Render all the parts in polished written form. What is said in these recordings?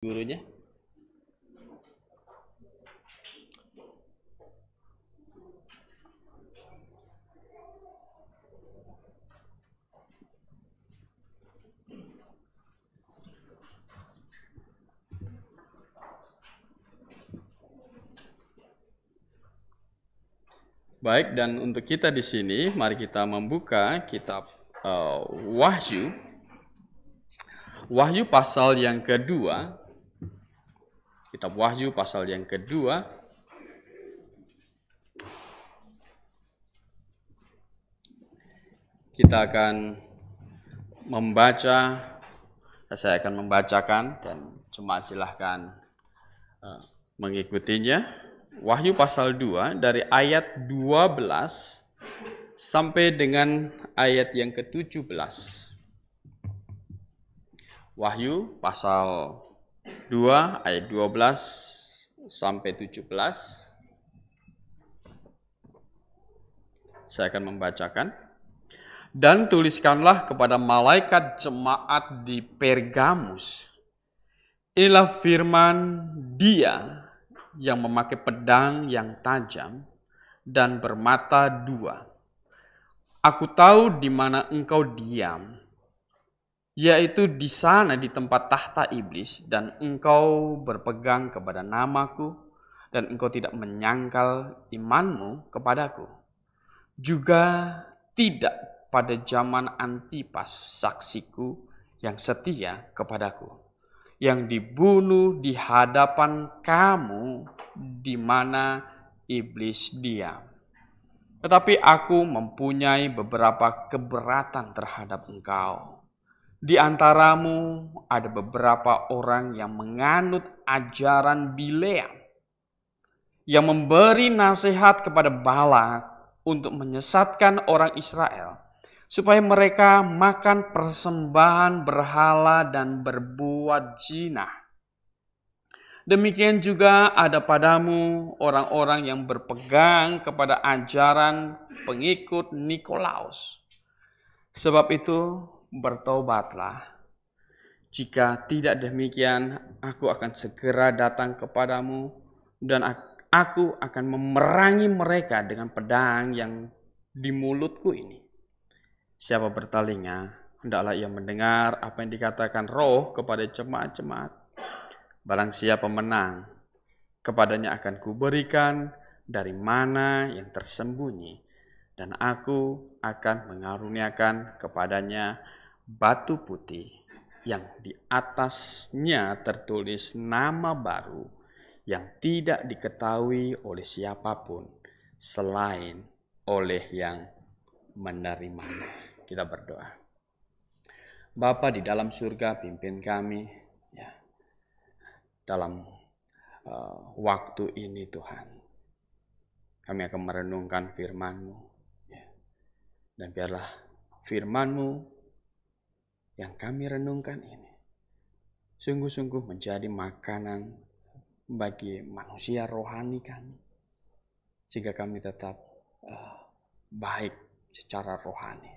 gurunya. Baik, dan untuk kita di sini, mari kita membuka kitab Wahyu. Wahyu pasal yang kedua. Kitab Wahyu pasal yang kedua. Kita akan membaca, saya akan membacakan dan jemaat silahkan mengikutinya. Wahyu pasal 2 dari ayat 12 sampai dengan ayat yang ke-17. Wahyu pasal 2 ayat 12 sampai 17. Saya akan membacakan. Dan tuliskanlah kepada malaikat jemaat di Pergamus. Inilah firman Dia yang memakai pedang yang tajam dan bermata dua. Aku tahu di mana engkau diam, yaitu di sana di tempat tahta iblis, dan engkau berpegang kepada namaku, dan engkau tidak menyangkal imanmu kepadaku. Juga tidak pada zaman Antipas saksiku yang setia kepadaku, yang dibunuh di hadapan kamu di mana iblis diam. Tetapi aku mempunyai beberapa keberatan terhadap engkau. Di antaramu ada beberapa orang yang menganut ajaran Bileam, yang memberi nasihat kepada Balak untuk menyesatkan orang Israel, supaya mereka makan persembahan berhala dan berbuat zina. Demikian juga ada padamu orang-orang yang berpegang kepada ajaran pengikut Nikolaus. Sebab itu bertobatlah. Jika tidak demikian, aku akan segera datang kepadamu dan aku akan memerangi mereka dengan pedang yang di mulutku ini. Siapa bertelinga, hendaklah ia mendengar apa yang dikatakan Roh kepada jemaat-jemaat. Barang siapa menang, kepadanya akan kuberikan dari mana yang tersembunyi, dan aku akan mengaruniakan kepadanya batu putih yang di atasnya tertulis nama baru yang tidak diketahui oleh siapapun selain oleh yang menerimanya. Kita berdoa. Bapa di dalam surga, pimpin kami ya, dalam waktu ini Tuhan. Kami akan merenungkan firman-Mu. Ya. Dan biarlah firman-Mu yang kami renungkan ini sungguh-sungguh menjadi makanan bagi manusia rohani kami. Sehingga kami tetap baik secara rohani.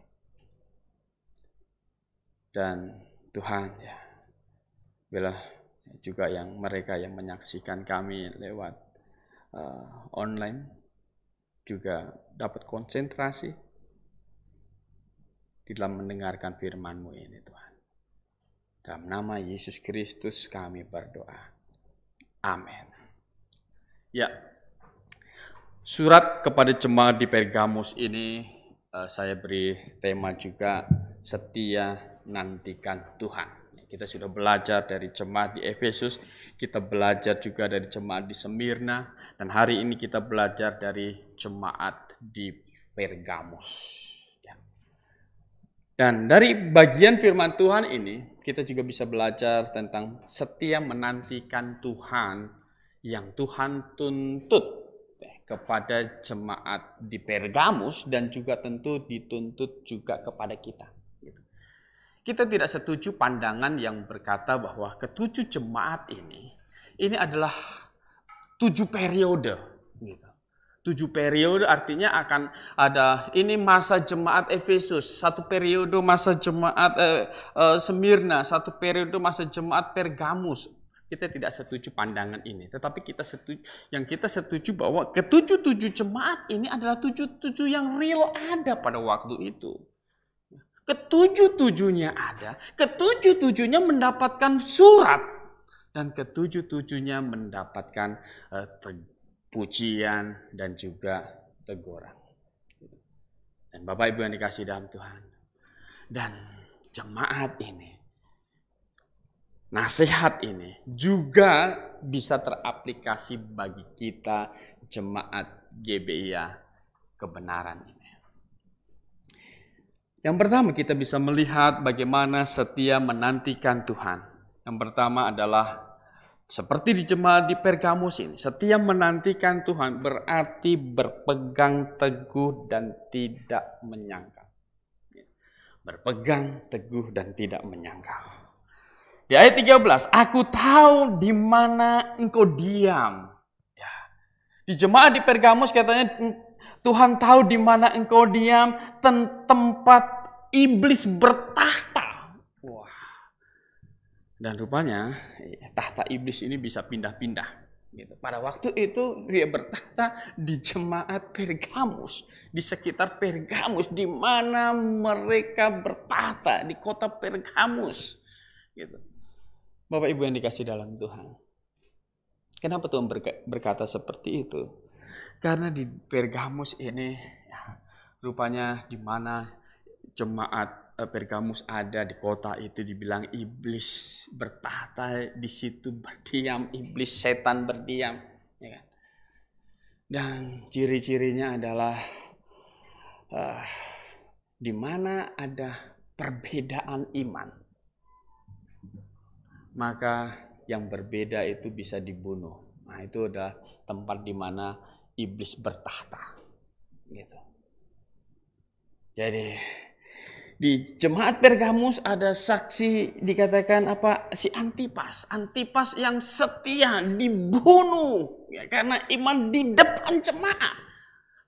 Dan Tuhan ya, bila juga yang mereka yang menyaksikan kami lewat online juga dapat konsentrasi di dalam mendengarkan firman-Mu ini Tuhan. Dalam nama Yesus Kristus kami berdoa. Amin. Ya, surat kepada jemaat di Pergamus ini saya beri tema juga setia nantikan Tuhan. Kita sudah belajar dari jemaat di Efesus, kita belajar juga dari jemaat di Smyrna, dan hari ini kita belajar dari jemaat di Pergamus. Dan dari bagian firman Tuhan ini, kita juga bisa belajar tentang setia menantikan Tuhan yang Tuhan tuntut kepada jemaat di Pergamus dan juga tentu dituntut juga kepada kita. Kita tidak setuju pandangan yang berkata bahwa ketujuh jemaat ini adalah 7 periode. Gitu. 7 periode artinya akan ada ini masa jemaat Efesus, 1 periode masa jemaat Smyrna, 1 periode masa jemaat Pergamus. Kita tidak setuju pandangan ini, tetapi kita setuju bahwa ketujuh jemaat ini adalah tujuh yang real ada pada waktu itu. Ketujuh-tujuhnya ada, ketujuh-tujuhnya mendapatkan surat, dan ketujuh-tujuhnya mendapatkan pujian dan juga teguran. Dan Bapak Ibu yang dikasihi dalam Tuhan, dan jemaat ini, nasihat ini juga bisa teraplikasi bagi kita jemaat GBIA kebenaran ini. Yang pertama kita bisa melihat bagaimana setia menantikan Tuhan. Yang pertama adalah seperti di jemaat di Pergamus ini. Setia menantikan Tuhan berarti berpegang teguh dan tidak menyangkal. Berpegang teguh dan tidak menyangkal. Di ayat 13, aku tahu di mana engkau diam. Ya. Di jemaat di Pergamus katanya, Tuhan tahu di mana engkau diam, tempat iblis bertahta. Wah. Dan rupanya tahta iblis ini bisa pindah-pindah. Gitu. Pada waktu itu dia bertahta di jemaat Pergamus, di sekitar Pergamus, di mana mereka bertahta di kota Pergamus. Gitu. Bapak Ibu yang dikasihi dalam Tuhan. Kenapa Tuhan berkata seperti itu? Karena di Pergamus ini ya, rupanya di mana jemaat Pergamus ada di kota itu dibilang iblis bertahta di situ berdiam, iblis setan berdiam, ya kan? Dan ciri-cirinya adalah di mana ada perbedaan iman, maka yang berbeda itu bisa dibunuh. Nah, itu adalah tempat di mana iblis bertahta. Gitu. Jadi di jemaat Pergamus ada saksi dikatakan si Antipas. Antipas yang setia dibunuh ya, karena iman di depan jemaat.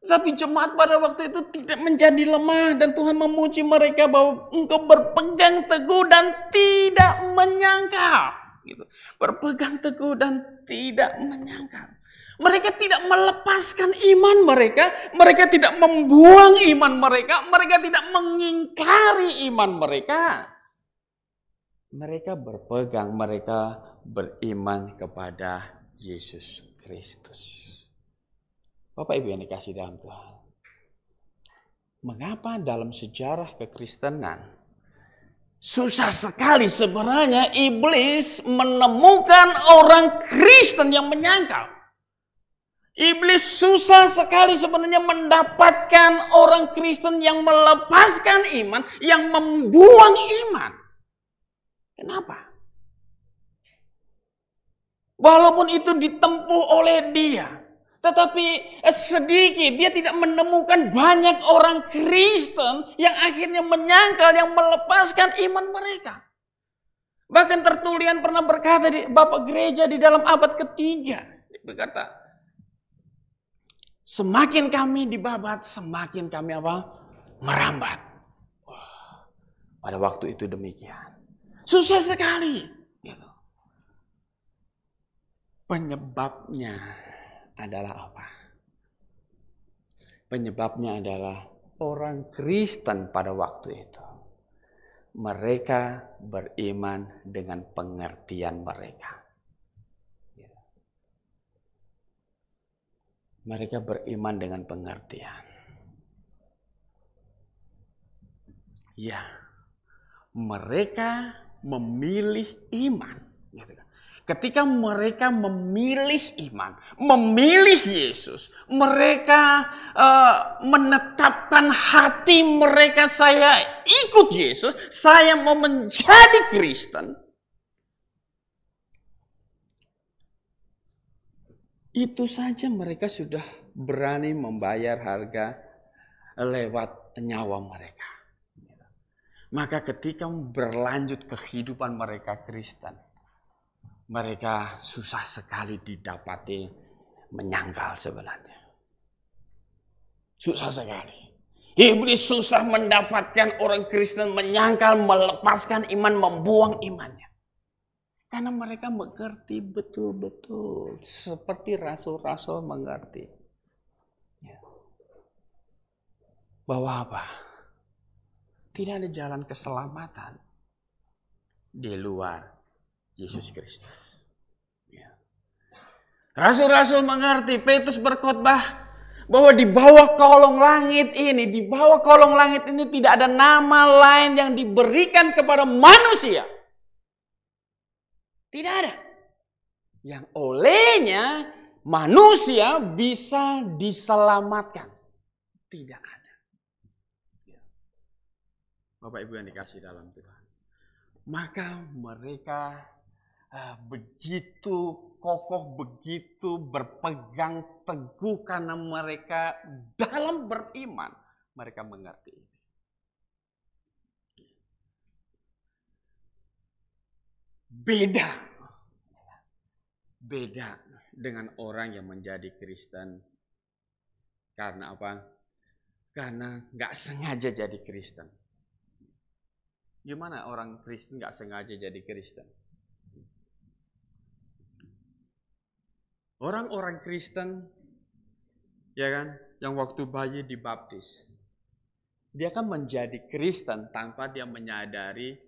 Tapi jemaat pada waktu itu tidak menjadi lemah dan Tuhan memuji mereka bahwa engkau berpegang teguh dan tidak menyangkal. Gitu. Berpegang teguh dan tidak menyangkal. Mereka tidak melepaskan iman mereka tidak membuang iman mereka tidak mengingkari iman mereka. Mereka berpegang, mereka beriman kepada Yesus Kristus. Bapak Ibu yang dikasihi dalam Tuhan. Mengapa dalam sejarah kekristenan susah sekali sebenarnya iblis menemukan orang Kristen yang menyangkal? Iblis susah sekali sebenarnya mendapatkan orang Kristen yang melepaskan iman, yang membuang iman. Kenapa? Walaupun itu ditempuh oleh dia, tetapi sedikit dia tidak menemukan banyak orang Kristen yang akhirnya menyangkal, yang melepaskan iman mereka. Bahkan Tertullian pernah berkata di Bapak Gereja di dalam abad ketiga, berkata, semakin kami dibabat, semakin kami merambat. Wah, pada waktu itu demikian. Susah sekali. Gitu. Penyebabnya adalah apa? Penyebabnya adalah orang Kristen pada waktu itu. Mereka beriman dengan pengertian mereka. Mereka beriman dengan pengertian. Ya, mereka memilih iman. Ketika mereka memilih iman, memilih Yesus, mereka menetapkan hati mereka, saya ikut Yesus, saya mau menjadi Kristen. Itu saja mereka sudah berani membayar harga lewat nyawa mereka. Maka ketika berlanjut kehidupan mereka Kristen, mereka susah sekali didapati menyangkal sebenarnya. Susah sekali. Iblis susah mendapatkan orang Kristen menyangkal, melepaskan iman, membuang imannya. Karena mereka mengerti betul-betul. Seperti rasul-rasul mengerti. Ya. Bahwa apa? Tidak ada jalan keselamatan di luar Yesus Kristus. Ya. Rasul-rasul mengerti. Petrus berkhotbah bahwa di bawah kolong langit ini, tidak ada nama lain yang diberikan kepada manusia. Tidak ada. Yang olehnya manusia bisa diselamatkan. Tidak ada. Bapak Ibu yang dikasih dalam Tuhan. Maka mereka begitu kokoh, begitu berpegang teguh karena mereka dalam beriman. Mereka mengerti ini. Beda dengan orang yang menjadi Kristen. Karena apa? Karena nggak sengaja jadi Kristen. Gimana orang Kristen nggak sengaja jadi Kristen? Orang-orang Kristen, ya kan, yang waktu bayi dibaptis, dia kan menjadi Kristen tanpa dia menyadari,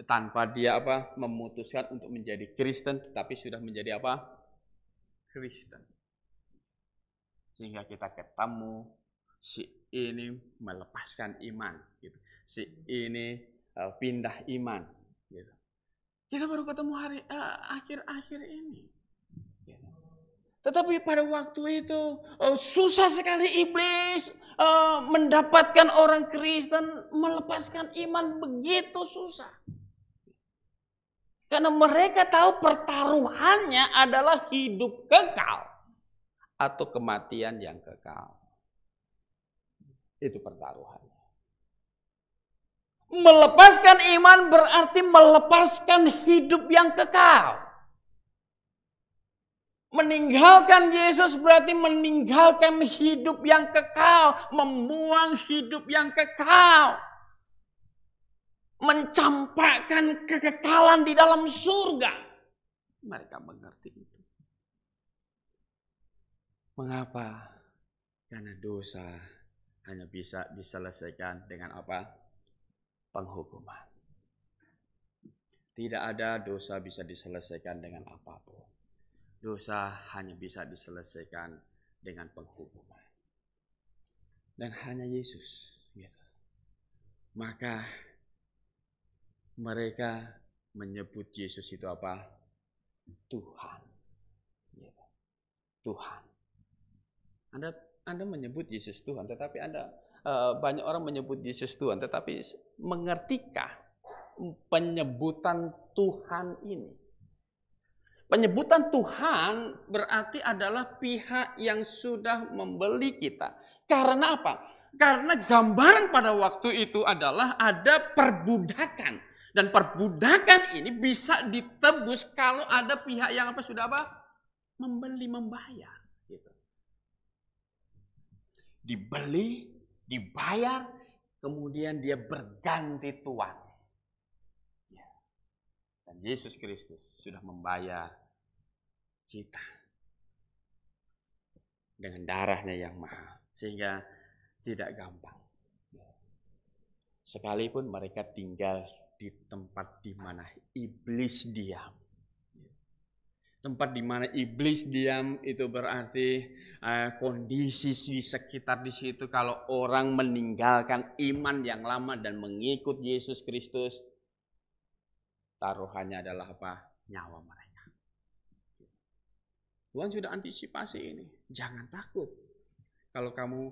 tanpa dia memutuskan untuk menjadi Kristen, tetapi sudah menjadi Kristen. Sehingga kita ketemu si ini melepaskan iman, gitu. Si ini pindah iman, gitu. Kita baru ketemu akhir-akhir ini. Gitu. Tetapi pada waktu itu susah sekali iblis mendapatkan orang Kristen melepaskan iman, begitu susah. Karena mereka tahu pertaruhannya adalah hidup kekal atau kematian yang kekal. Itu pertaruhannya. Melepaskan iman berarti melepaskan hidup yang kekal. Meninggalkan Yesus berarti meninggalkan hidup yang kekal, membuang hidup yang kekal. Mencampakkan kekekalan di dalam surga. Mereka mengerti itu. Mengapa? Karena dosa hanya bisa diselesaikan dengan penghukuman. Tidak ada dosa bisa diselesaikan dengan apapun. Dosa hanya bisa diselesaikan dengan penghukuman. Dan hanya Yesus. Gitu. Maka mereka menyebut Yesus itu Tuhan. Gitu. Tuhan. Anda menyebut Yesus Tuhan, tetapi banyak orang menyebut Yesus Tuhan, tetapi mengertikah penyebutan Tuhan ini? Penyebutan Tuhan berarti adalah pihak yang sudah membeli kita. Karena apa? Karena gambaran pada waktu itu adalah ada perbudakan. Dan perbudakan ini bisa ditebus kalau ada pihak yang sudah membeli, membayar. Gitu. Dibeli, dibayar, kemudian dia berganti tuan. Ya. Dan Yesus Kristus sudah membayar kita dengan darahnya yang mahal, sehingga tidak gampang. Sekalipun mereka tinggal di tempat di mana iblis diam. Tempat di mana iblis diam itu berarti kondisi di sekitar di situ kalau orang meninggalkan iman yang lama dan mengikut Yesus Kristus, taruhannya adalah nyawa mereka. Tuhan sudah antisipasi ini. Jangan takut kalau kamu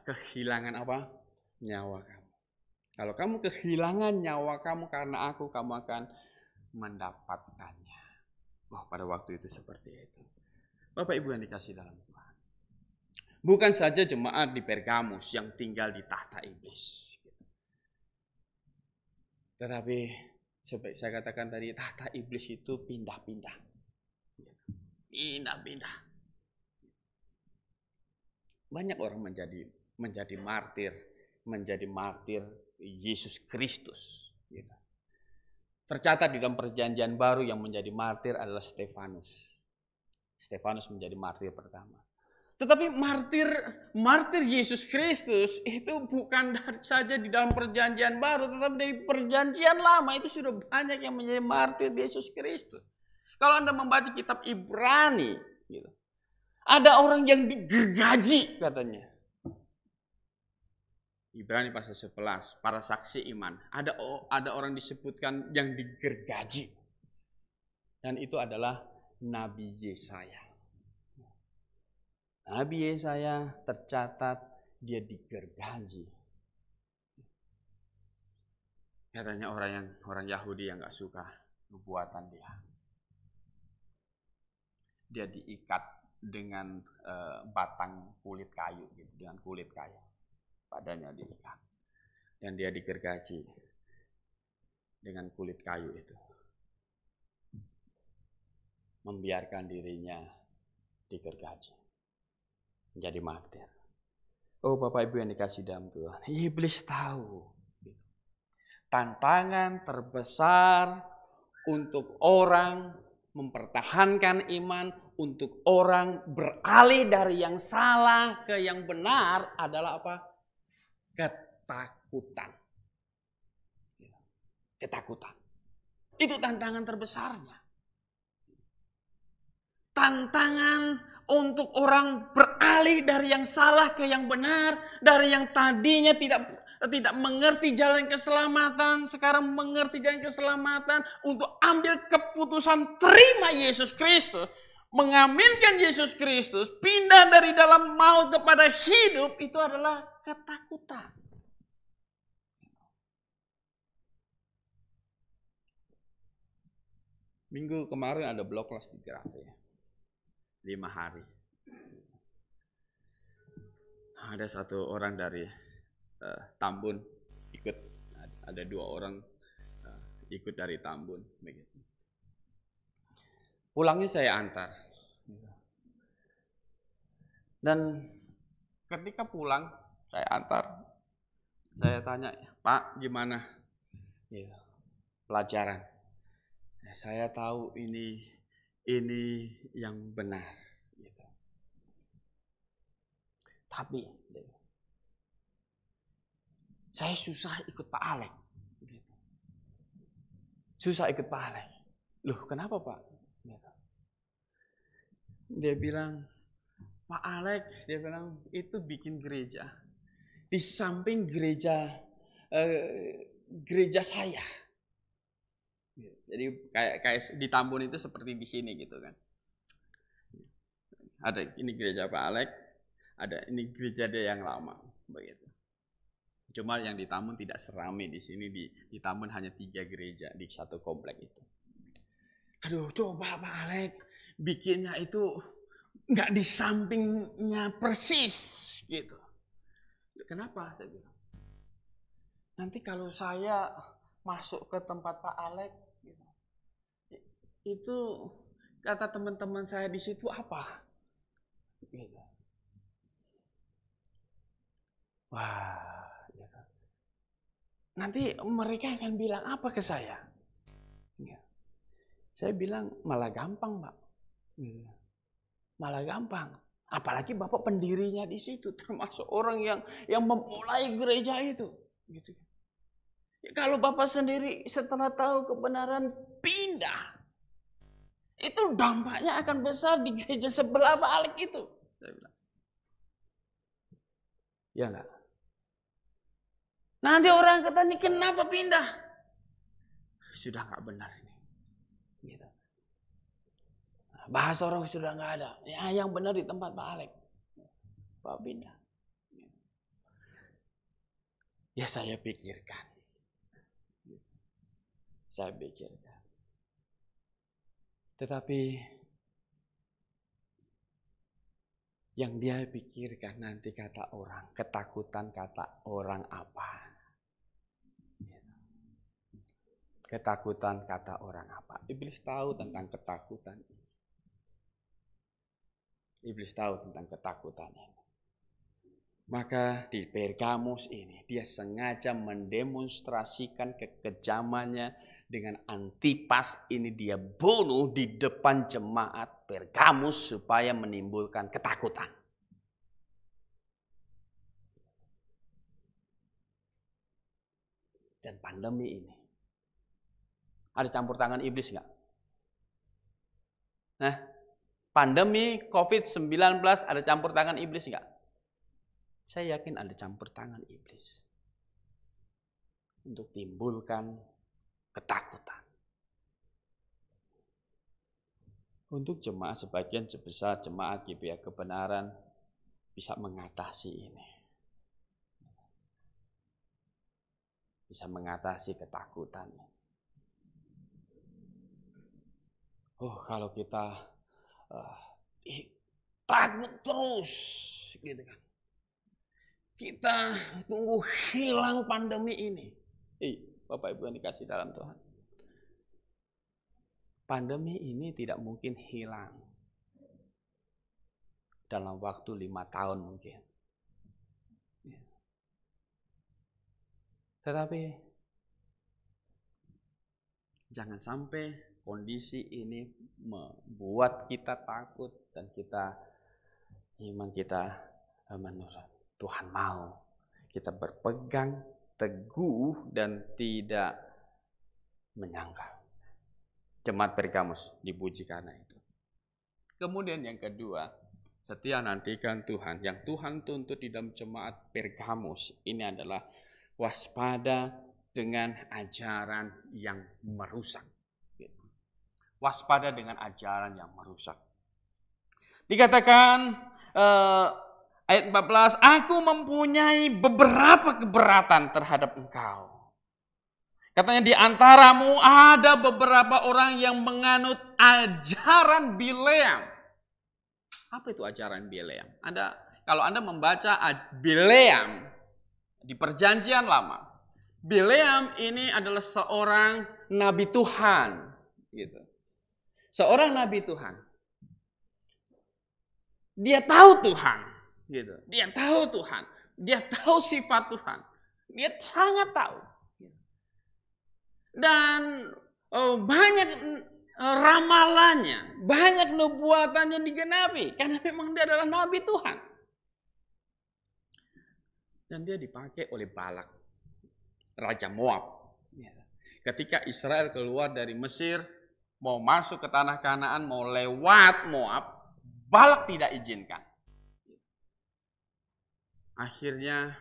kehilangan nyawa kamu. Kalau kamu kehilangan nyawa kamu karena aku, kamu akan mendapatkannya. Wah, pada waktu itu seperti itu. Bapak Ibu yang dikasih dalam Tuhan. Bukan saja jemaat di Pergamus yang tinggal di tahta iblis. Tetapi seperti saya katakan tadi, tahta iblis itu pindah-pindah. Pindah-pindah. Banyak orang menjadi martir Yesus Kristus. Gitu. Tercatat di dalam perjanjian baru yang menjadi martir adalah Stefanus. Stefanus menjadi martir pertama. Tetapi martir Yesus Kristus itu bukan saja di dalam perjanjian baru, tetapi dari perjanjian lama itu sudah banyak yang menjadi martir Yesus Kristus. Kalau Anda membaca kitab Ibrani, gitu, ada orang yang digergaji katanya. Ibrani pasal 11, para saksi iman. Ada orang disebutkan yang digergaji. Dan itu adalah Nabi Yesaya. Nabi Yesaya tercatat dia digergaji. Katanya orang Yahudi yang gak suka nubuatan dia. Dia diikat dengan batang kulit kayu, gitu, dengan kulit kayu. Padanya diikat. Dan dia digergaji dengan kulit kayu itu. Membiarkan dirinya digergaji. Menjadi martir. Oh Bapak Ibu yang dikasih dalam Tuhan. Iblis tahu. Tantangan terbesar untuk orang mempertahankan iman, untuk orang beralih dari yang salah ke yang benar adalah apa? Ketakutan. Ketakutan. Itu tantangan terbesarnya. Tantangan untuk orang beralih dari yang salah ke yang benar, dari yang tadinya tidak mengerti jalan keselamatan, sekarang mengerti jalan keselamatan, untuk ambil keputusan terima Yesus Kristus, mengaminkan Yesus Kristus, pindah dari dalam maut kepada hidup, itu adalah ketakutan. Minggu kemarin ada blog kelas 3 ya. 5 hari. Ada satu orang dari Tambun ikut, ada 2 orang ikut dari Tambun. Begitu. Pulangnya saya antar. Dan ketika pulang saya antar, saya tanya, Pak gimana pelajaran? Saya tahu ini yang benar. Gitu. Tapi saya susah ikut Pak Alek. Gitu. Susah ikut Pak Alek. Loh kenapa Pak? Gitu. Dia bilang, Pak Alek, dia bilang itu bikin gereja. Di samping gereja saya. Jadi kayak di Tambun itu seperti di sini gitu kan. Ada ini gereja Pak Alek, ada ini gereja dia yang lama begitu. Cuma yang di Tambun tidak seramai di sini, di Tambun hanya 3 gereja di satu komplek itu. Aduh, coba Pak Alek bikinnya itu nggak di sampingnya persis gitu. Kenapa? Saya bilang. Nanti kalau saya masuk ke tempat Pak Alek, gitu, itu kata teman-teman saya di situ apa? Gitu. Wah, gitu. Nanti mereka akan bilang apa ke saya? Gitu. Saya bilang malah gampang, Pak. Gitu. Malah gampang. Apalagi Bapak pendirinya di situ, termasuk orang yang memulai gereja itu. Gitu. Kalau Bapak sendiri setelah tahu kebenaran pindah, itu dampaknya akan besar di gereja sebelah Pak Alek itu. Saya bilang. Ya enggak? Nanti orang katanya kenapa pindah? Sudah enggak benar ini. Gitu. Bahasa orang sudah enggak ada. Ya, yang benar di tempat Pak Alek. Pak pindah. Ya saya pikirkan. Saya pikirkan. Tetapi yang dia pikirkan nanti kata orang, ketakutan kata orang apa? Ketakutan kata orang apa? Iblis tahu tentang ketakutan ini. Iblis tahu tentang ketakutan ini. Maka di Pergamus ini dia sengaja mendemonstrasikan kekejamannya dengan Antipas ini dia bunuh di depan jemaat Pergamus supaya menimbulkan ketakutan. Dan pandemi ini, ada campur tangan iblis nggak? Nah, pandemi COVID-19 ada campur tangan iblis nggak? Saya yakin ada campur tangan iblis untuk timbulkan ketakutan. Untuk jemaat sebagian sebesar jemaat GBA Kebenaran bisa mengatasi ini. Bisa mengatasi ketakutan. Kalau kita takut terus, gitu kan. Kita tunggu hilang pandemi ini. Bapak Ibu yang dikasih dalam Tuhan. Pandemi ini tidak mungkin hilang dalam waktu 5 tahun mungkin. Tetapi jangan sampai kondisi ini membuat kita takut dan iman kita menurun. Tuhan mau kita berpegang teguh dan tidak menyangkal. Jemaat Pergamus dipuji karena itu. Kemudian yang kedua, setia nantikan Tuhan. Yang Tuhan tuntut di dalam jemaat Pergamus ini adalah waspada dengan ajaran yang merusak. Waspada dengan ajaran yang merusak. Dikatakan ayat 14, aku mempunyai beberapa keberatan terhadap engkau. Katanya di antaramu ada beberapa orang yang menganut ajaran Bileam. Apa itu ajaran Bileam? Kalau Anda membaca Bileam di Perjanjian Lama, Bileam ini adalah seorang nabi Tuhan, gitu. Seorang nabi Tuhan. Dia tahu Tuhan, gitu. Dia tahu Tuhan. Dia tahu sifat Tuhan. Dia sangat tahu. Dan banyak ramalannya, banyak nubuatannya digenapi karena memang dia adalah nabi Tuhan. Dan dia dipakai oleh Balak, raja Moab. Ketika Israel keluar dari Mesir, mau masuk ke tanah Kanaan, mau lewat Moab, Balak tidak izinkan. Akhirnya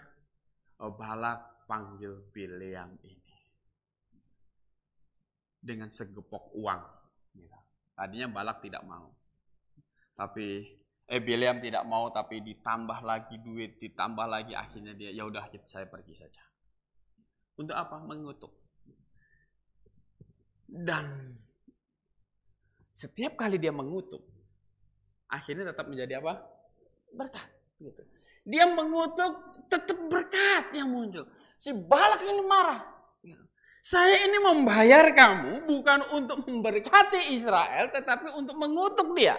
Balak panggil Bileam ini dengan segepok uang. Tadinya Balak tidak mau. Tapi Bileam tidak mau, tapi ditambah lagi duit, ditambah lagi, akhirnya dia, ya udah saya pergi saja. Untuk apa? Mengutuk. Dan setiap kali dia mengutuk, akhirnya tetap menjadi apa? Berkat. Gitu. Dia mengutuk, tetap berkat yang muncul. Si Balak ini marah. Saya ini membayar kamu bukan untuk memberkati Israel, tetapi untuk mengutuk dia.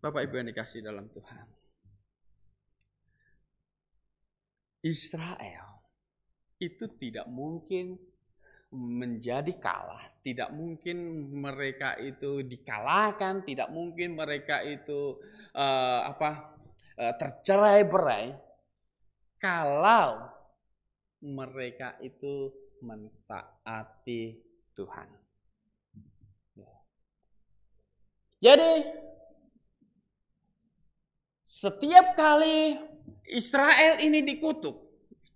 Bapak Ibu yang dikasih dalam Tuhan. Israel itu tidak mungkin menjadi kalah. Tidak mungkin mereka itu dikalahkan. Tidak mungkin mereka itu tercerai-berai. Kalau mereka itu mentaati Tuhan. Jadi setiap kali Israel ini dikutuk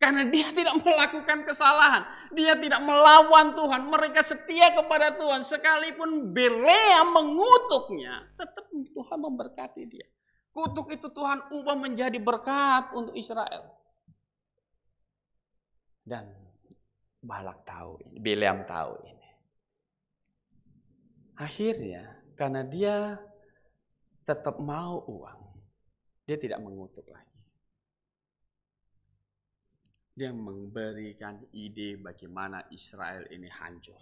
karena dia tidak melakukan kesalahan, dia tidak melawan Tuhan, mereka setia kepada Tuhan, sekalipun Bileam mengutuknya, tetap Tuhan memberkati dia. Kutuk itu Tuhan ubah menjadi berkat untuk Israel. Dan Balak tahu ini, Bileam tahu ini. Akhirnya karena dia tetap mau uang, dia tidak mengutuk lagi. Dia memberikan ide bagaimana Israel ini hancur.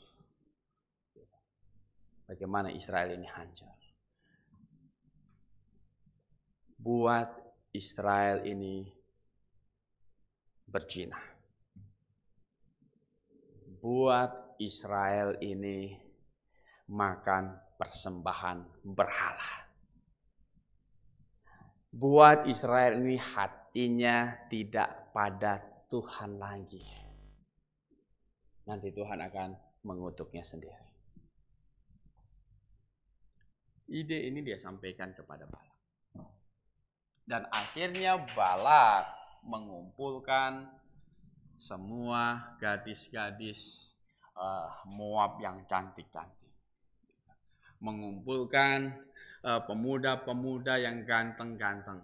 Bagaimana Israel ini hancur. Buat Israel ini berzina. buat Israel ini makan persembahan berhala. Buat Israel ini hatinya tidak pada Tuhan lagi. Nanti Tuhan akan mengutuknya sendiri. Ide ini dia sampaikan kepada Balak. Dan akhirnya Balak mengumpulkan semua gadis-gadis Moab yang cantik-cantik. Mengumpulkan pemuda-pemuda yang ganteng-ganteng.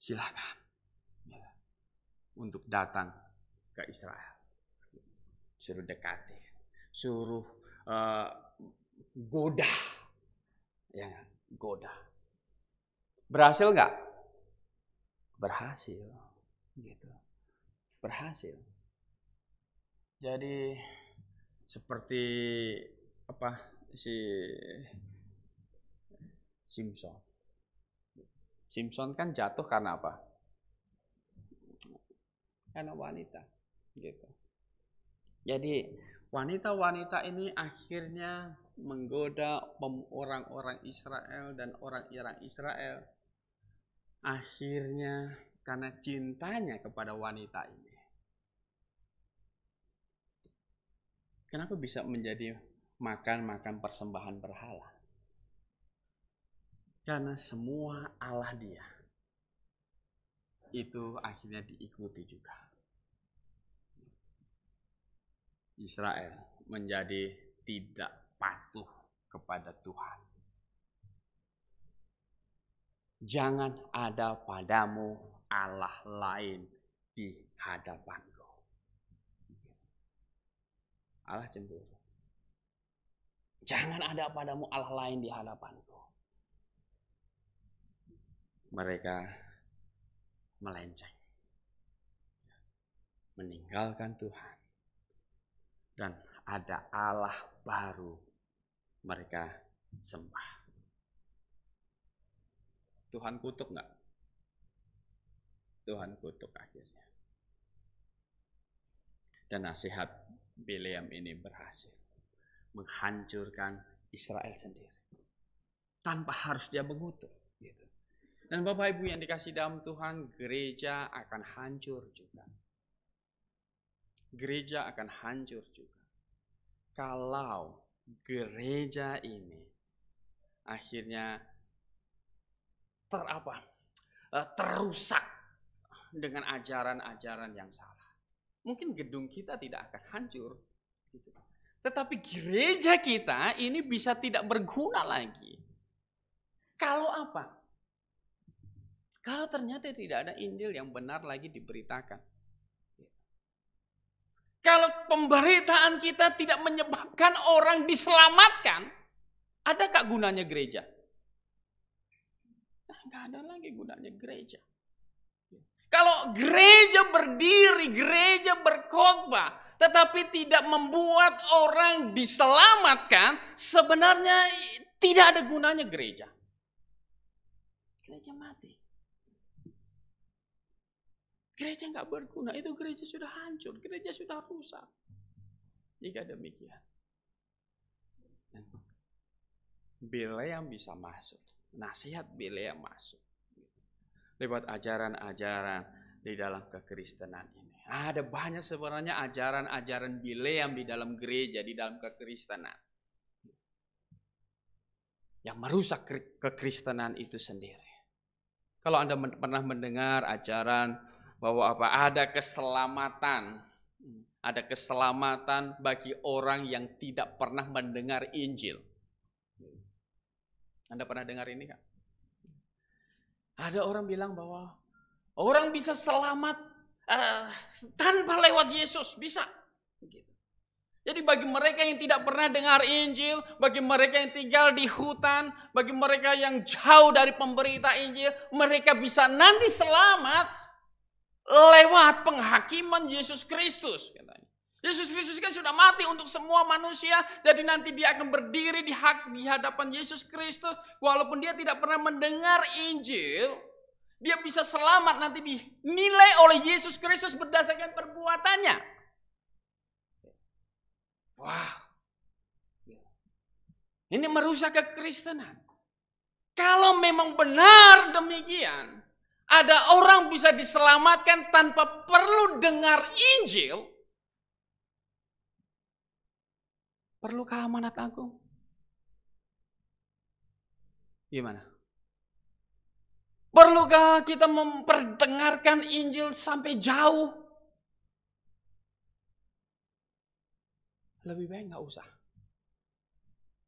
Silakan untuk datang ke Israel. Suruh dekati, suruh goda, ya, goda. Berhasil nggak? Berhasil, gitu. Berhasil. Jadi seperti apa si Simpson. Simpson kan jatuh karena apa? Karena wanita, gitu. Jadi wanita-wanita ini akhirnya menggoda orang-orang Israel dan orang-orang Israel. Akhirnya karena cintanya kepada wanita ini. Kenapa bisa menjadi makan persembahan berhala? Karena semua Allah dia itu akhirnya diikuti juga. Israel menjadi tidak patuh kepada Tuhan. Jangan ada padamu Allah lain di hadapanku. Allah cemburu. Jangan ada padamu Allah lain di hadapanku. Mereka melenceng, meninggalkan Tuhan. Dan ada Allah baru mereka sembah. Tuhan kutuk enggak? Tuhan kutuk akhirnya. Dan nasihat Bileam ini berhasil menghancurkan Israel sendiri. Tanpa harus dia mengutuk. Gitu. Dan Bapak Ibu yang dikasih dalam Tuhan, gereja akan hancur juga. Gereja akan hancur juga. Kalau gereja ini akhirnya terusak dengan ajaran-ajaran yang salah. Mungkin gedung kita tidak akan hancur. Gitu. Tetapi gereja kita ini bisa tidak berguna lagi. Kalau apa? Kalau ternyata tidak ada Injil yang benar lagi diberitakan. Kalau pemberitaan kita tidak menyebabkan orang diselamatkan, adakah gunanya gereja? Nggak ada lagi gunanya gereja. Kalau gereja berdiri, gereja berkhotbah, tetapi tidak membuat orang diselamatkan, sebenarnya tidak ada gunanya gereja. Gereja mati. Gereja nggak berguna, itu gereja sudah hancur, gereja sudah rusak. Jika demikian, Bileam bisa masuk, nasihat Bileam masuk lewat ajaran-ajaran di dalam kekristenan ini. Ada banyak sebenarnya ajaran-ajaran Bileam di dalam gereja, di dalam kekristenan, yang merusak kekristenan itu sendiri. Kalau Anda pernah mendengar ajaran bahwa ada keselamatan bagi orang yang tidak pernah mendengar Injil. Anda pernah dengar ini kan? Ada orang bilang bahwa orang bisa selamat tanpa lewat Yesus, bisa. Jadi bagi mereka yang tidak pernah dengar Injil, bagi mereka yang tinggal di hutan, bagi mereka yang jauh dari pemberita Injil, mereka bisa nanti selamat lewat penghakiman Yesus Kristus. Yesus Kristus kan sudah mati untuk semua manusia. Jadi nanti dia akan berdiri di hadapan Yesus Kristus. Walaupun dia tidak pernah mendengar Injil, Dia bisa selamat nanti dinilai oleh Yesus Kristus berdasarkan perbuatannya. Wow. Ini merusak kekristenan. Kalau memang benar demikian, ada orang bisa diselamatkan tanpa perlu dengar Injil, perlukah amanat agung? Gimana? Perlukah kita memperdengarkan Injil sampai jauh? Lebih baik nggak usah.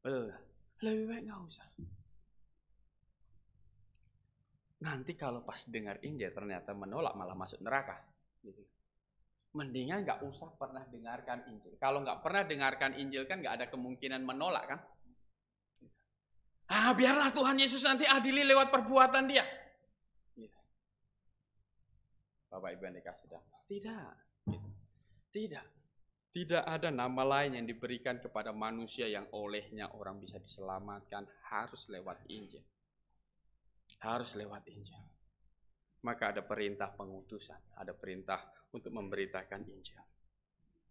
Betul. Lebih baik nggak usah. Nanti kalau pas dengar Injil ternyata menolak malah masuk neraka. Gitu. Mendingan nggak usah pernah dengarkan Injil. Kalau nggak pernah dengarkan Injil kan nggak ada kemungkinan menolak kan? Biarlah Tuhan Yesus nanti adili lewat perbuatan dia. Gitu. Bapak Ibu yang dikasih damai. Tidak. Gitu. Tidak. Tidak ada nama lain yang diberikan kepada manusia yang olehnya orang bisa diselamatkan. Harus lewat Injil. Harus lewat Injil. Maka ada perintah pengutusan. Ada perintah untuk memberitakan Injil.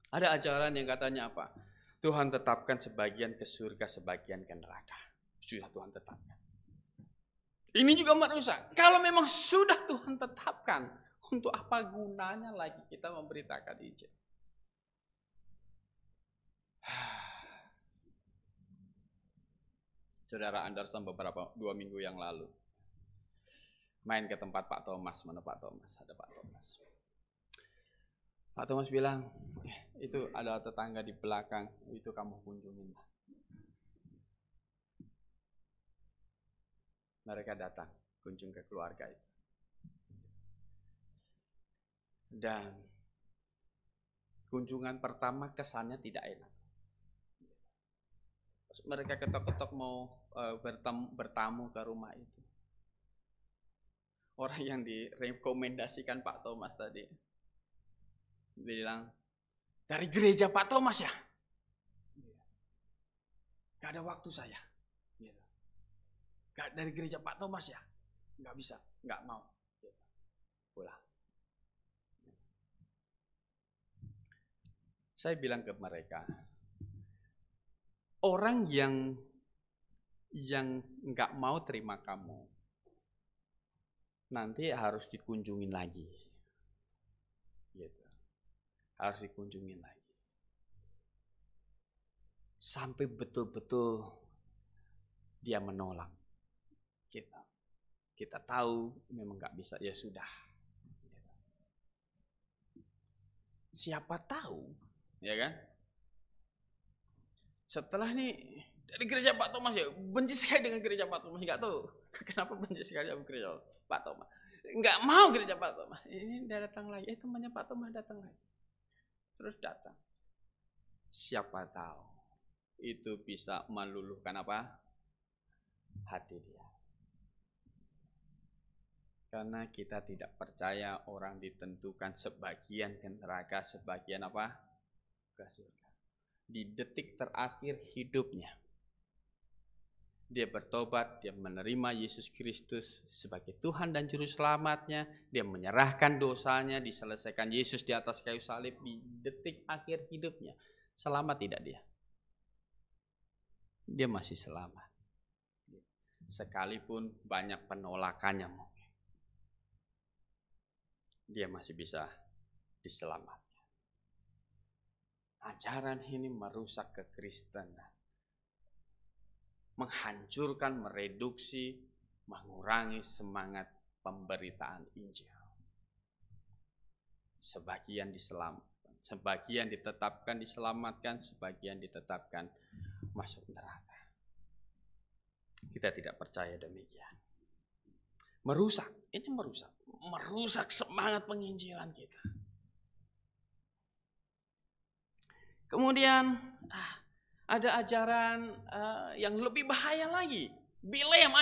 Ada ajaran yang katanya apa? Tuhan tetapkan sebagian ke surga, sebagian ke neraka. Sudah Tuhan tetapkan. Ini juga merusak. Kalau memang sudah Tuhan tetapkan, untuk apa gunanya lagi kita memberitakan Injil? Saudara Anderson beberapa 2 minggu yang lalu main ke tempat Pak Thomas. Mana Pak Thomas? Ada Pak Thomas. Pak Thomas bilang, itu ada tetangga di belakang, itu kamu kunjungin. Mereka datang, kunjung ke keluarga itu. Dan kunjungan pertama kesannya tidak enak. Mereka ketok-ketok mau bertamu ke rumah itu. Orang yang direkomendasikan Pak Thomas tadi bilang, dari gereja Pak Thomas ya? Gak ada waktu saya. Gak dari gereja Pak Thomas ya? Gak bisa, gak mau. Pulang. Saya bilang ke mereka, orang yang nggak mau terima kamu, nanti harus dikunjungin lagi. Gitu. Harus dikunjungin lagi. Sampai betul-betul dia menolak. Kita tahu memang nggak bisa, ya sudah. Siapa tahu, ya kan? Setelah nih dari gereja Pak Thomas ya, benci sekali dengan gereja Pak Thomas, nggak tahu kenapa benci sekali dengan gereja Pak Thomas. Nggak mau gereja Pak Thomas. Ini dia datang lagi, temannya Pak Thomas datang lagi. Terus datang. Siapa tahu itu bisa meluluhkan apa? Hati dia. Karena kita tidak percaya orang ditentukan sebagian ke neraka, sebagian apa? Ke surga. Di detik terakhir hidupnya, dia bertobat, dia menerima Yesus Kristus sebagai Tuhan dan Juru Selamatnya, dia menyerahkan dosanya, diselesaikan Yesus di atas kayu salib di detik akhir hidupnya. Selamat tidak dia? Dia masih selamat. Sekalipun banyak penolakannya mungkin, dia masih bisa diselamatkan. Ajaran ini merusak kekristenan, menghancurkan, mereduksi, mengurangi semangat pemberitaan Injil. Sebagian diselamatkan, sebagian ditetapkan diselamatkan, sebagian ditetapkan masuk neraka. Kita tidak percaya demikian. Merusak, ini merusak semangat penginjilan kita. Kemudian ada ajaran yang lebih bahaya lagi.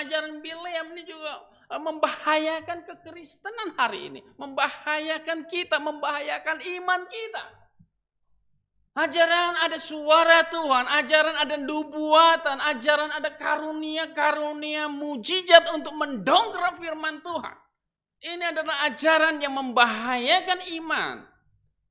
Ajaran Bileam ini juga membahayakan kekristenan hari ini. Membahayakan kita, membahayakan iman kita. Ajaran ada suara Tuhan, ajaran ada nubuatan, ajaran ada karunia-karunia mujizat untuk mendongkrak firman Tuhan. Ini adalah ajaran yang membahayakan iman.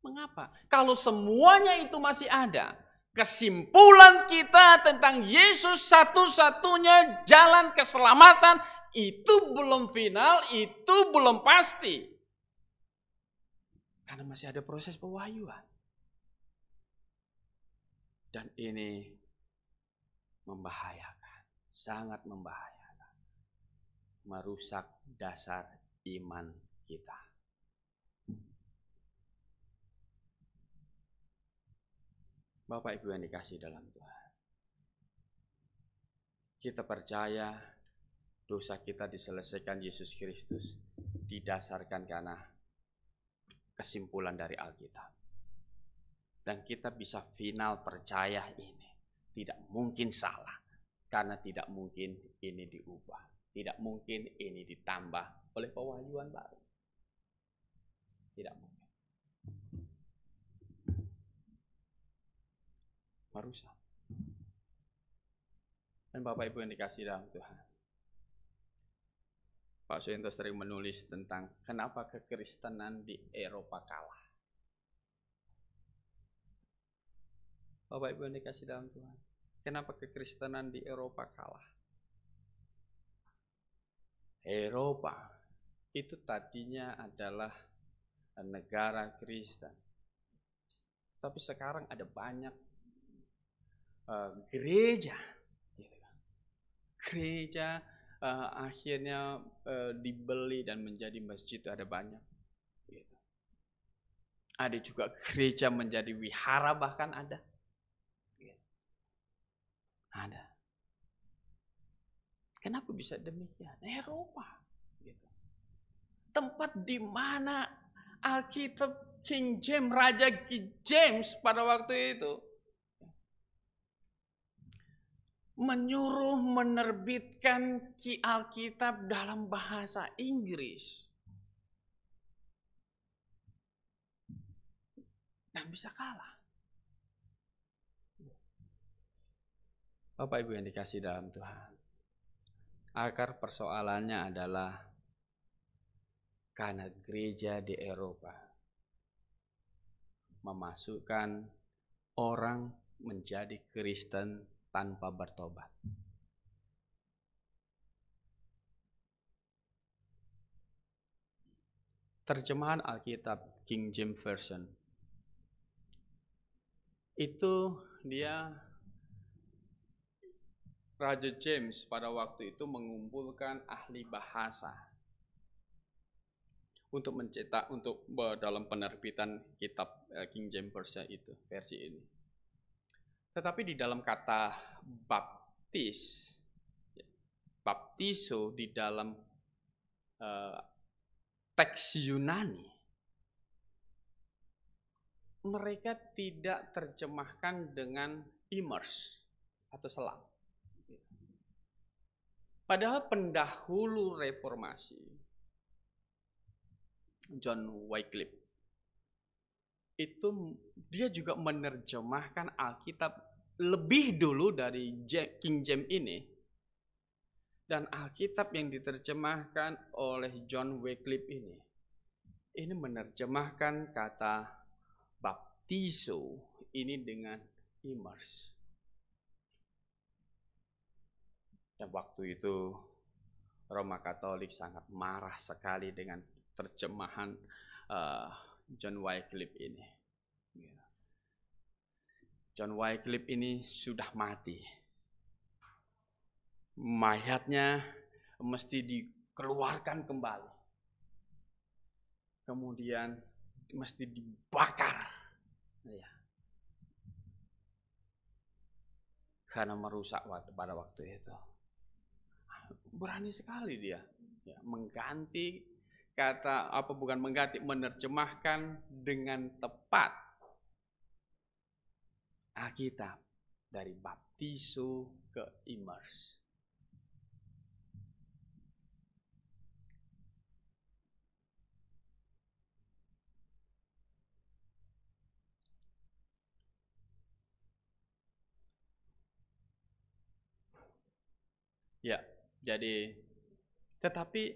Mengapa? Kalau semuanya itu masih ada, kesimpulan kita tentang Yesus satu-satunya jalan keselamatan itu belum final, itu belum pasti. Karena masih ada proses pewahyuan. Dan ini membahayakan, sangat membahayakan. Merusak dasar iman kita. Bapak Ibu yang dikasihi dalam Tuhan, kita percaya dosa kita diselesaikan Yesus Kristus didasarkan karena kesimpulan dari Alkitab. Dan kita bisa final percaya ini tidak mungkin salah, karena tidak mungkin ini diubah, tidak mungkin ini ditambah oleh pewahyuan baru. Tidak mungkin. Merusak. Dan Bapak Ibu yang dikasihi dalam Tuhan, Pak Suyanto sering menulis tentang kenapa kekristenan di Eropa kalah. Bapak Ibu yang dikasihi dalam Tuhan, kenapa kekristenan di Eropa kalah? Eropa itu tadinya adalah negara Kristen, tapi sekarang ada banyak gereja, gereja akhirnya dibeli dan menjadi masjid, ada banyak. Ada juga gereja menjadi wihara, bahkan ada. Ada. Kenapa bisa demikian? Eropa. Tempat di mana Alkitab King James, Raja King James pada waktu itu menyuruh menerbitkan Alkitab dalam bahasa Inggris. Dan bisa kalah. Bapak Ibu yang dikasihi dalam Tuhan, akar persoalannya adalah karena gereja di Eropa memasukkan orang menjadi Kristen tanpa bertobat. Terjemahan Alkitab King James Version itu dia, Raja James pada waktu itu mengumpulkan ahli bahasa untuk mencetak, untuk dalam penerbitan kitab King James Version itu, versi ini. Tetapi di dalam kata baptiso di dalam teks Yunani, mereka tidak terjemahkan dengan immerse atau selam. Padahal pendahulu reformasi, John Wycliffe, itu dia juga menerjemahkan Alkitab lebih dulu dari King James ini. Dan Alkitab yang diterjemahkan oleh John Wycliffe ini menerjemahkan kata baptizo ini dengan immerse. Dan waktu itu Roma Katolik sangat marah sekali dengan terjemahan John Wycliffe ini. John Wycliffe ini sudah mati. Mayatnya mesti dikeluarkan kembali. Kemudian mesti dibakar. Ya. Karena merusak pada waktu itu. Berani sekali dia. Ya, mengganti kata, menerjemahkan dengan tepat Alkitab dari baptizo ke immerse. Ya, jadi tetapi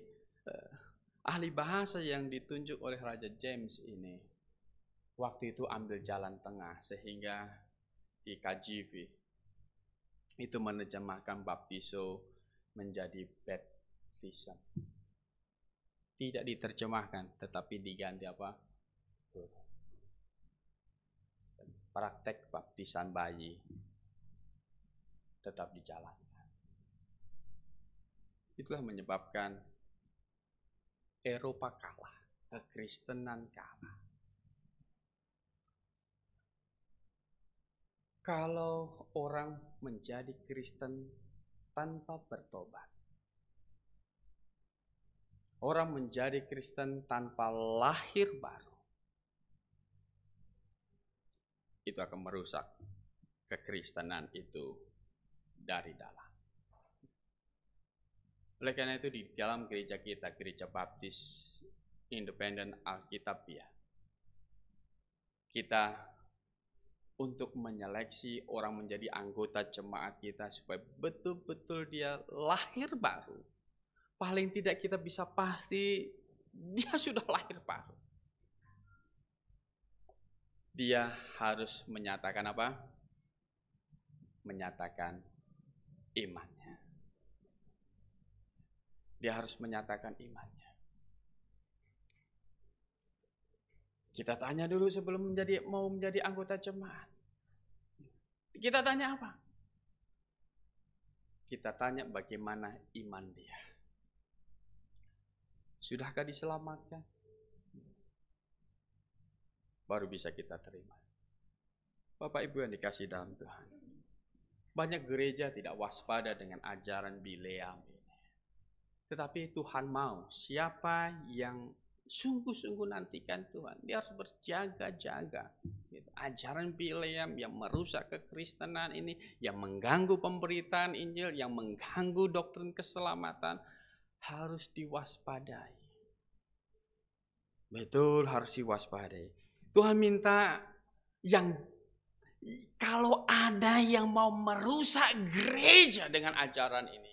Ahli bahasa yang ditunjuk oleh Raja James ini waktu itu ambil jalan tengah, sehingga di KJV itu menerjemahkan baptizo menjadi baptism. Tidak diterjemahkan, tetapi diganti apa? Praktek baptisan bayi tetap dijalankan. Itulah menyebabkan Eropa kalah, kekristenan kalah. Kalau orang menjadi Kristen tanpa bertobat, orang menjadi Kristen tanpa lahir baru, itu akan merusak kekristenan itu dari dalam. Oleh karena itu di dalam gereja kita, Gereja Baptis Independen Alkitabiah, kita untuk menyeleksi orang menjadi anggota jemaat kita supaya betul-betul dia lahir baru. Paling tidak kita bisa pasti dia sudah lahir baru. Dia harus menyatakan apa? Menyatakan imannya. Dia harus menyatakan imannya. Kita tanya dulu sebelum mau menjadi anggota jemaat. Kita tanya apa? Kita tanya bagaimana iman dia. Sudahkah diselamatkan? Baru bisa kita terima. Bapak Ibu yang dikasihi dalam Tuhan, banyak gereja tidak waspada dengan ajaran Bileam ini. Tetapi Tuhan mau siapa yang sungguh-sungguh nantikan Tuhan, dia harus berjaga-jaga. Ajaran Bileam yang merusak kekristenan ini, yang mengganggu pemberitaan Injil, yang mengganggu doktrin keselamatan, harus diwaspadai. Betul, harus diwaspadai. Tuhan minta yang kalau ada yang mau merusak gereja dengan ajaran ini,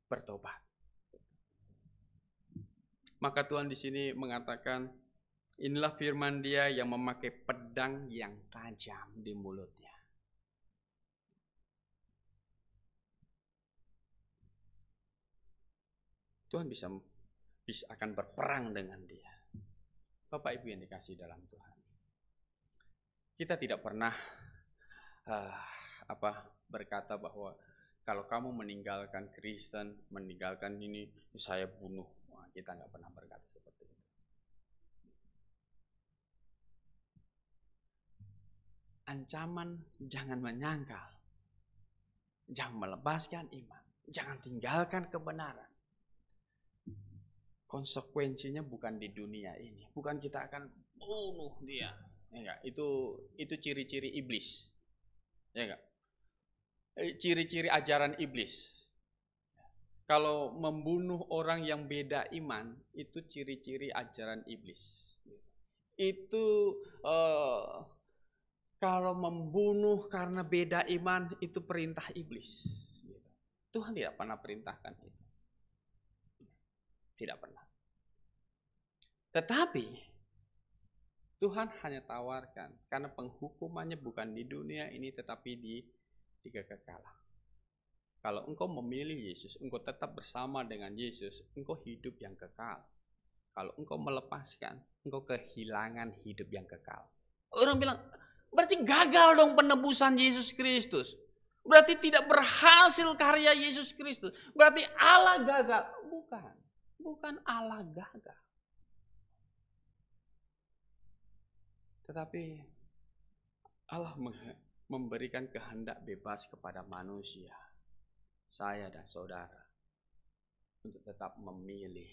bertobat. Maka Tuhan di sini mengatakan, inilah firman Dia yang memakai pedang yang tajam di mulutnya. Tuhan bisa akan berperang dengan dia. Bapak Ibu yang dikasihi dalam Tuhan, kita tidak pernah berkata bahwa kalau kamu meninggalkan Kristen, meninggalkan ini, saya bunuh. Wah, kita nggak pernah berkata seperti itu. Ancaman jangan menyangkal, jangan melepaskan iman, jangan tinggalkan kebenaran. Konsekuensinya bukan di dunia ini, bukan kita akan bunuh dia. Ya, itu ciri-ciri iblis. Ya enggak? Ciri-ciri ajaran iblis. Kalau membunuh orang yang beda iman, itu ciri-ciri ajaran iblis. Itu kalau membunuh karena beda iman, itu perintah iblis. Tuhan tidak pernah perintahkan itu. Tidak pernah. Tetapi Tuhan hanya tawarkan, karena penghukumannya bukan di dunia ini, tetapi di kekekalan. Kalau engkau memilih Yesus, engkau tetap bersama dengan Yesus, engkau hidup yang kekal. Kalau engkau melepaskan, engkau kehilangan hidup yang kekal. Orang bilang, berarti gagal dong penebusan Yesus Kristus. Berarti tidak berhasil karya Yesus Kristus. Berarti Allah gagal. Bukan Allah gagal. Tetapi Allah memberikan kehendak bebas kepada manusia, saya dan saudara, untuk tetap memilih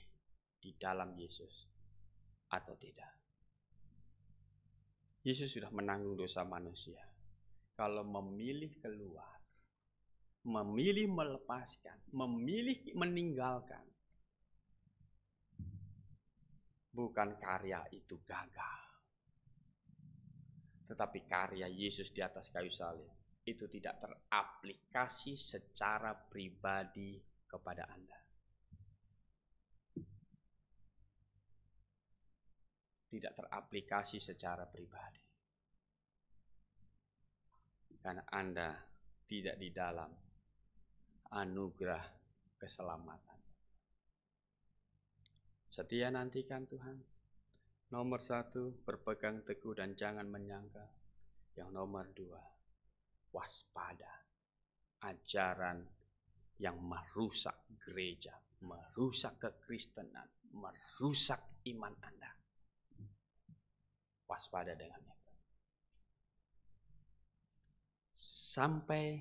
di dalam Yesus atau tidak. Yesus sudah menanggung dosa manusia. Kalau memilih keluar, memilih melepaskan, memilih meninggalkan, bukan karya itu gagal. Tetapi karya Yesus di atas kayu salib itu tidak teraplikasi secara pribadi kepada Anda. tidak teraplikasi secara pribadi. Karena Anda tidak di dalam anugerah keselamatan. Setia nantikan Tuhan. Nomor 1, berpegang teguh dan jangan menyangka. Yang nomor 2, waspada. Ajaran yang merusak gereja, merusak kekristenan, merusak iman Anda. Waspada dengan itu. Sampai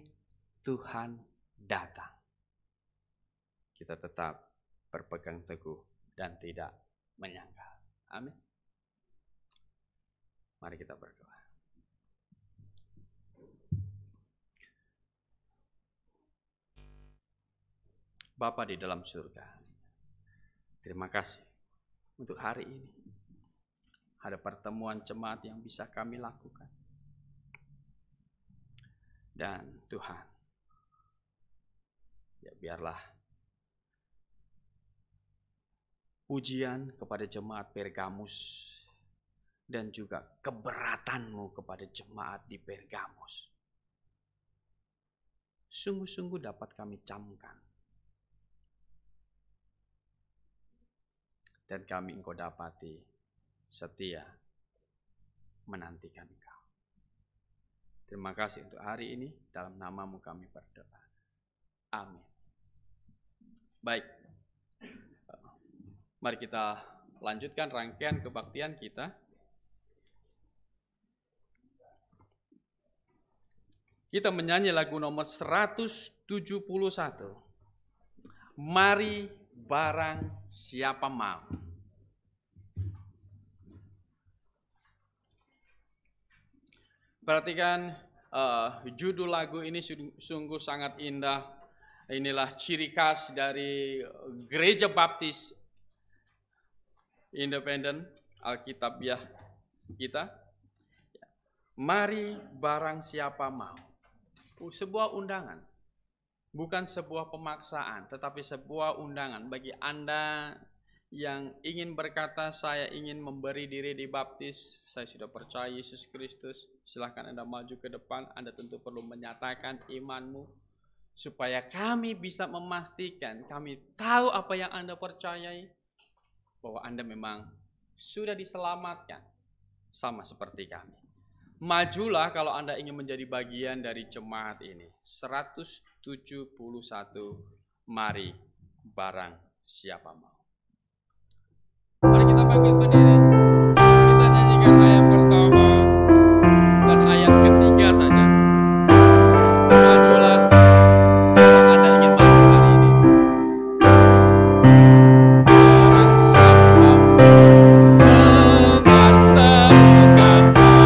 Tuhan datang, kita tetap berpegang teguh dan tidak menyangkal. Amin. Mari kita berdoa. Bapa di dalam surga, terima kasih untuk hari ini. Ada pertemuan jemaat yang bisa kami lakukan. Dan Tuhan, ya biarlah pujian kepada jemaat Pergamus dan juga keberatanmu kepada jemaat di Pergamus sungguh-sungguh dapat kami camkan. Dan kami Engkau dapati setia menantikan Engkau. Terima kasih untuk hari ini. Dalam nama-Mu kami berdoa. Amin. Baik. Mari kita lanjutkan rangkaian kebaktian kita. Kita menyanyi lagu nomor 171. Mari barang siapa mau. Perhatikan judul lagu ini sungguh sangat indah. Inilah ciri khas dari Gereja Baptis Independen Alkitabiah kita. Mari barang siapa mau. Sebuah undangan. Bukan sebuah pemaksaan, tetapi sebuah undangan bagi Anda yang ingin berkata, saya ingin memberi diri dibaptis, saya sudah percaya Yesus Kristus, silahkan Anda maju ke depan. Anda tentu perlu menyatakan imanmu, supaya kami bisa memastikan, kami tahu apa yang Anda percayai, bahwa Anda memang sudah diselamatkan, sama seperti kami. Majulah kalau Anda ingin menjadi bagian dari jemaat ini. 171, mari barang siapa mau. Mari kita bangkit berdiri. Kita nyanyikan ayat pertama dan ayat ketiga saja. Majulah kalau Anda ingin maju hari ini. Barang siapa mendengar serukan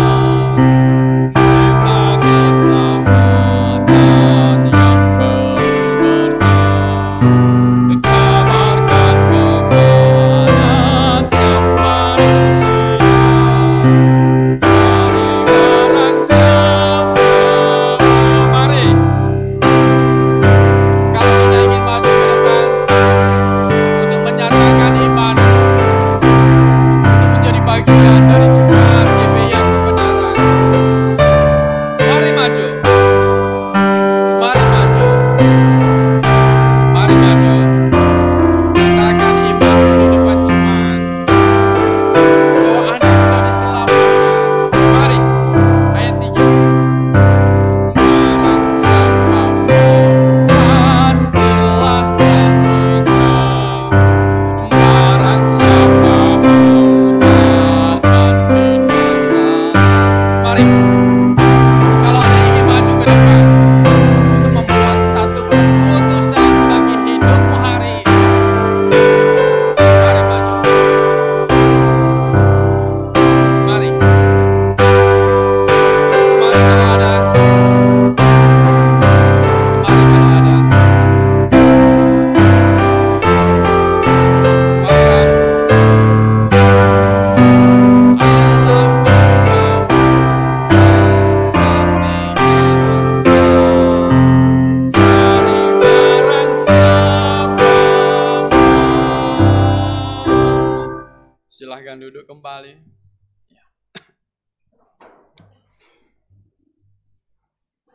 Silahkan duduk kembali.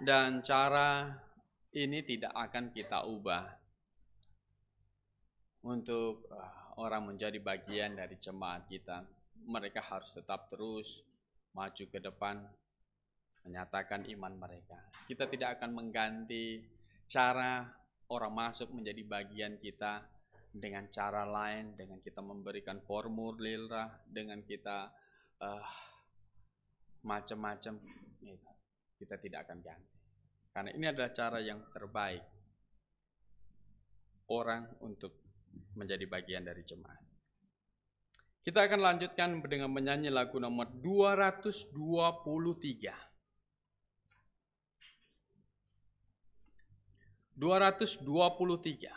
Dan cara ini tidak akan kita ubah untuk orang menjadi bagian dari jemaat kita. Mereka harus tetap terus maju ke depan, menyatakan iman mereka. Kita tidak akan mengganti cara orang masuk menjadi bagian kita dengan cara lain, dengan kita memberikan formulir, dengan kita macam-macam. Kita tidak akan ganti. Karena ini adalah cara yang terbaik orang untuk menjadi bagian dari jemaat. Kita akan lanjutkan dengan menyanyi lagu nomor 223. 223.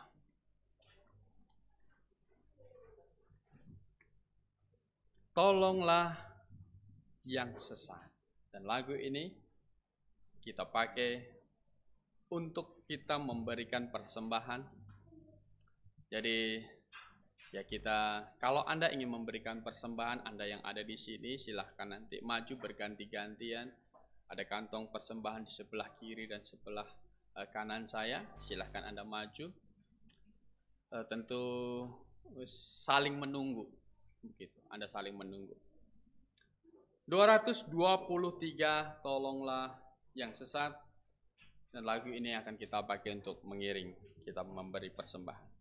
Tolonglah yang sesat. Dan lagu ini kita pakai untuk kita memberikan persembahan. Jadi ya kita, kalau Anda ingin memberikan persembahan, Anda yang ada di sini silahkan nanti maju berganti-gantian. Ada kantong persembahan di sebelah kiri dan sebelah kanan saya. Silahkan Anda maju. Tentu saling menunggu. Begitu, Anda saling menunggu. 223, tolonglah yang sesat. Dan lagu ini akan kita pakai untuk mengiring, kita memberi persembahan.